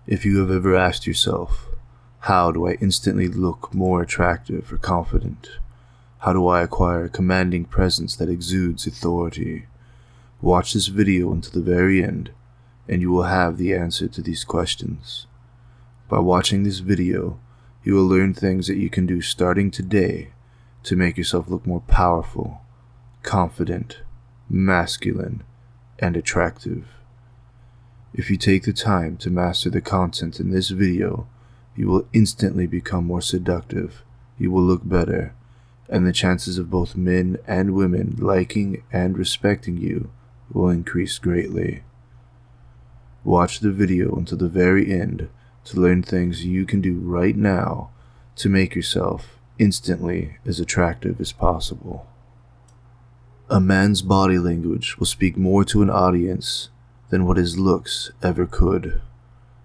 If you have ever asked yourself, how do I instantly look more attractive or confident? How do I acquire a commanding presence that exudes authority? Watch this video until the very end, and you will have the answer to these questions. By watching this video, you will learn things that you can do starting today to make yourself look more powerful, confident, masculine, and attractive. If you take the time to master the content in this video, you will instantly become more seductive, you will look better, and the chances of both men and women liking and respecting you will increase greatly. Watch the video until the very end to learn things you can do right now to make yourself instantly as attractive as possible. A man's body language will speak more to an audience than what his looks ever could.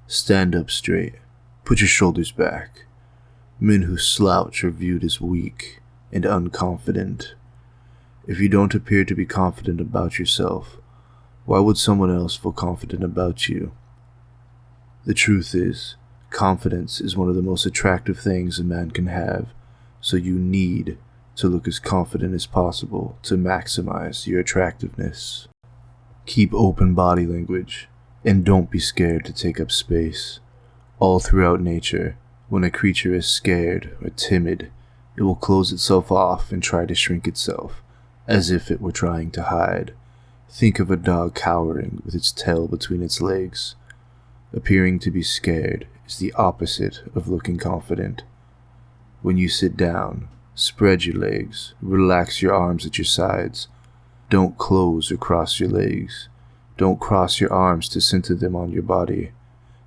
Stand up straight. Put your shoulders back. Men who slouch are viewed as weak and unconfident. If you don't appear to be confident about yourself, why would someone else feel confident about you? The truth is, confidence is one of the most attractive things a man can have, so you need to look as confident as possible to maximize your attractiveness. Keep open body language, and don't be scared to take up space. All throughout nature, when a creature is scared or timid, it will close itself off and try to shrink itself, as if it were trying to hide. Think of a dog cowering with its tail between its legs. Appearing to be scared is the opposite of looking confident. When you sit down, spread your legs, relax your arms at your sides. Don't close or cross your legs. Don't cross your arms to center them on your body.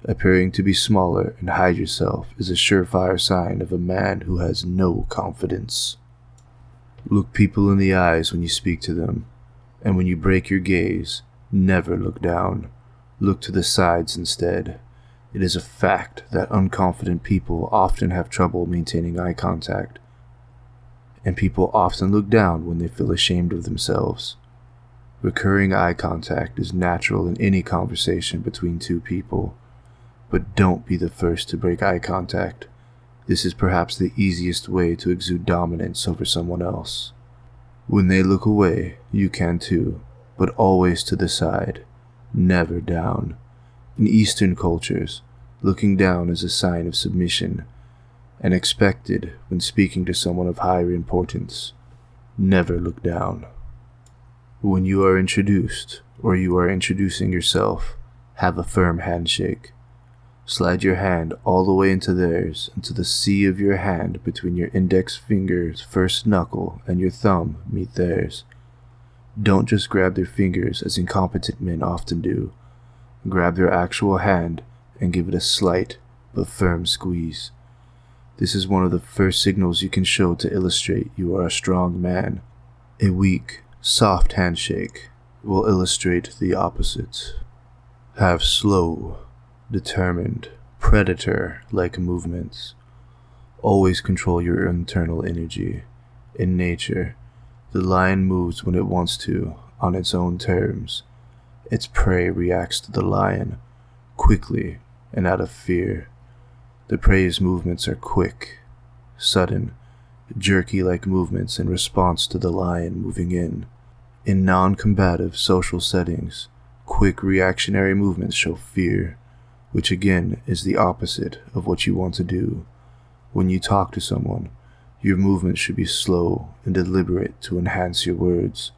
Appearing to be smaller and hide yourself is a surefire sign of a man who has no confidence. Look people in the eyes when you speak to them, and when you break your gaze, never look down. Look to the sides instead. It is a fact that unconfident people often have trouble maintaining eye contact, and people often look down when they feel ashamed of themselves. Recurring eye contact is natural in any conversation between two people, but don't be the first to break eye contact. This is perhaps the easiest way to exude dominance over someone else. When they look away, you can too, but always to the side, never down. In Eastern cultures, looking down is a sign of submission, and expected when speaking to someone of higher importance. Never look down. When you are introduced, or you are introducing yourself, have a firm handshake. Slide your hand all the way into theirs until the C of your hand between your index finger's first knuckle and your thumb meet theirs. Don't just grab their fingers as incompetent men often do. Grab their actual hand and give it a slight but firm squeeze. This is one of the first signals you can show to illustrate you are a strong man. A weak, soft handshake will illustrate the opposite. Have slow, determined, predator-like movements. Always control your internal energy. In nature, the lion moves when it wants to, on its own terms. Its prey reacts to the lion, quickly and out of fear. The prey's movements are quick, sudden, jerky-like movements in response to the lion moving in. In non-combative social settings, quick reactionary movements show fear, which again is the opposite of what you want to do. When you talk to someone, your movements should be slow and deliberate to enhance your words.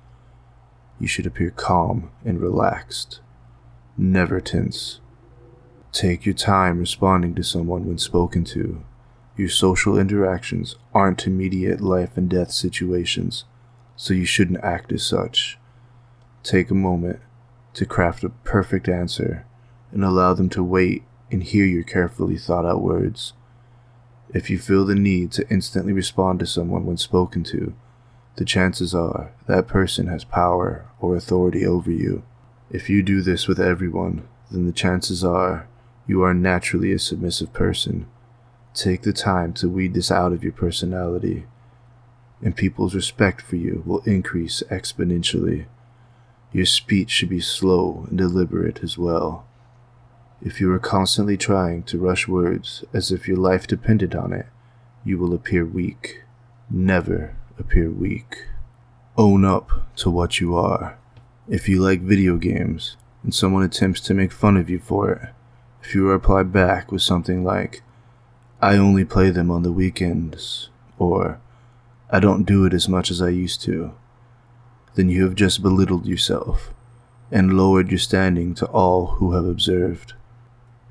You should appear calm and relaxed. Never tense. Take your time responding to someone when spoken to. Your social interactions aren't immediate life and death situations, so you shouldn't act as such. Take a moment to craft a perfect answer and allow them to wait and hear your carefully thought out words. If you feel the need to instantly respond to someone when spoken to, the chances are that person has power or authority over you. If you do this with everyone, then the chances are you are naturally a submissive person. Take the time to weed this out of your personality, and people's respect for you will increase exponentially. Your speech should be slow and deliberate as well. If you are constantly trying to rush words as if your life depended on it, you will appear weak. Never appear weak. Own up to what you are. If you like video games and someone attempts to make fun of you for it, if you reply back with something like, "I only play them on the weekends," or "I don't do it as much as I used to," then you have just belittled yourself and lowered your standing to all who have observed.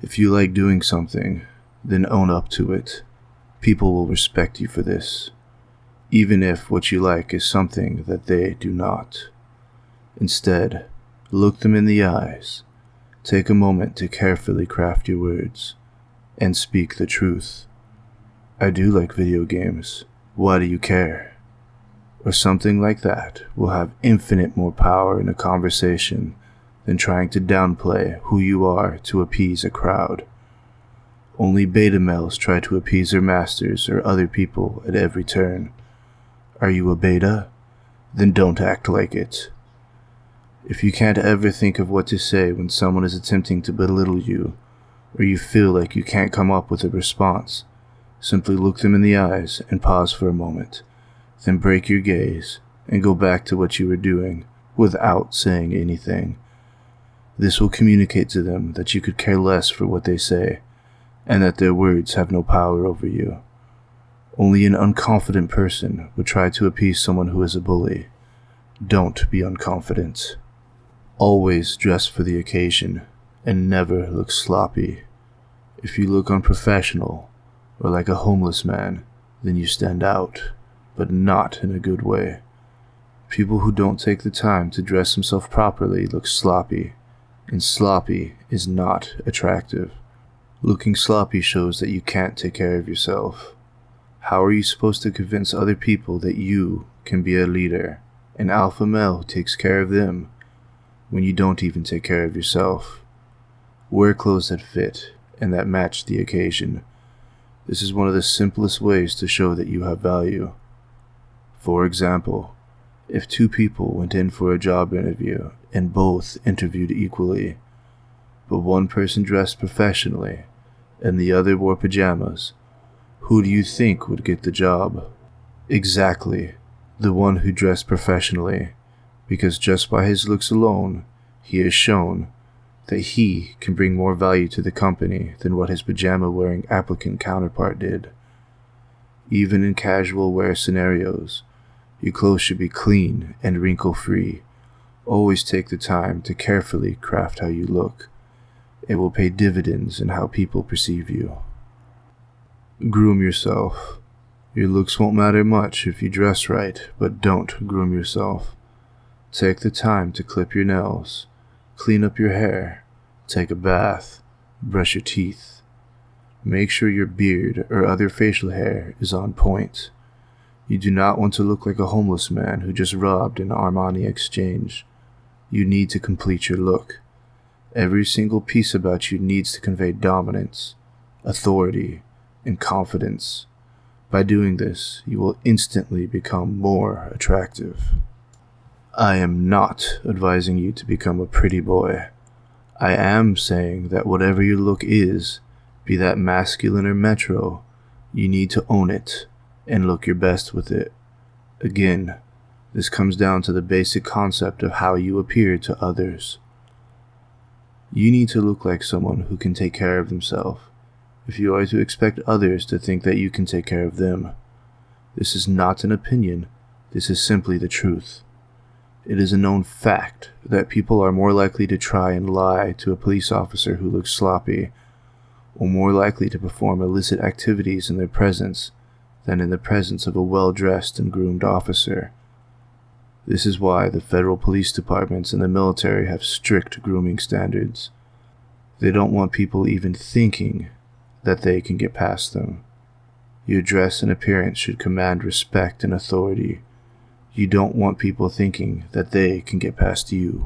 If you like doing something, then own up to it. People will respect you for this, even if what you like is something that they do not. Instead, look them in the eyes, take a moment to carefully craft your words, and speak the truth. "I do like video games. Why do you care?" Or something like that will have infinite more power in a conversation than trying to downplay who you are to appease a crowd. Only beta males try to appease their masters or other people at every turn. Are you a beta? Then don't act like it. If you can't ever think of what to say when someone is attempting to belittle you, or you feel like you can't come up with a response, simply look them in the eyes and pause for a moment, then break your gaze and go back to what you were doing without saying anything. This will communicate to them that you could care less for what they say, and that their words have no power over you. Only an unconfident person would try to appease someone who is a bully. Don't be unconfident. Always dress for the occasion, and never look sloppy. If you look unprofessional, or like a homeless man, then you stand out, but not in a good way. People who don't take the time to dress themselves properly look sloppy, and sloppy is not attractive. Looking sloppy shows that you can't take care of yourself. How are you supposed to convince other people that you can be a leader, an alpha male who takes care of them, when you don't even take care of yourself? Wear clothes that fit and that match the occasion. This is one of the simplest ways to show that you have value. For example, if two people went in for a job interview and both interviewed equally, but one person dressed professionally and the other wore pajamas, who do you think would get the job? Exactly, the one who dressed professionally, because just by his looks alone, he has shown that he can bring more value to the company than what his pajama-wearing applicant counterpart did. Even in casual wear scenarios, your clothes should be clean and wrinkle-free. Always take the time to carefully craft how you look. It will pay dividends in how people perceive you. Groom yourself. Your looks won't matter much if you dress right, but don't groom yourself. Take the time to clip your nails, clean up your hair, take a bath, brush your teeth. Make sure your beard or other facial hair is on point. You do not want to look like a homeless man who just robbed an Armani exchange. You need to complete your look. Every single piece about you needs to convey dominance, authority, and confidence. By doing this, you will instantly become more attractive. I am not advising you to become a pretty boy. I am saying that whatever your look is, be that masculine or metro, you need to own it and look your best with it. Again, this comes down to the basic concept of how you appear to others. You need to look like someone who can take care of themselves if you are to expect others to think that you can take care of them. This is not an opinion, this is simply the truth. It is a known fact that people are more likely to try and lie to a police officer who looks sloppy, or more likely to perform illicit activities in their presence than in the presence of a well-dressed and groomed officer. This is why the federal police departments and the military have strict grooming standards. They don't want people even thinking that they can get past them. Your dress and appearance should command respect and authority. You don't want people thinking that they can get past you.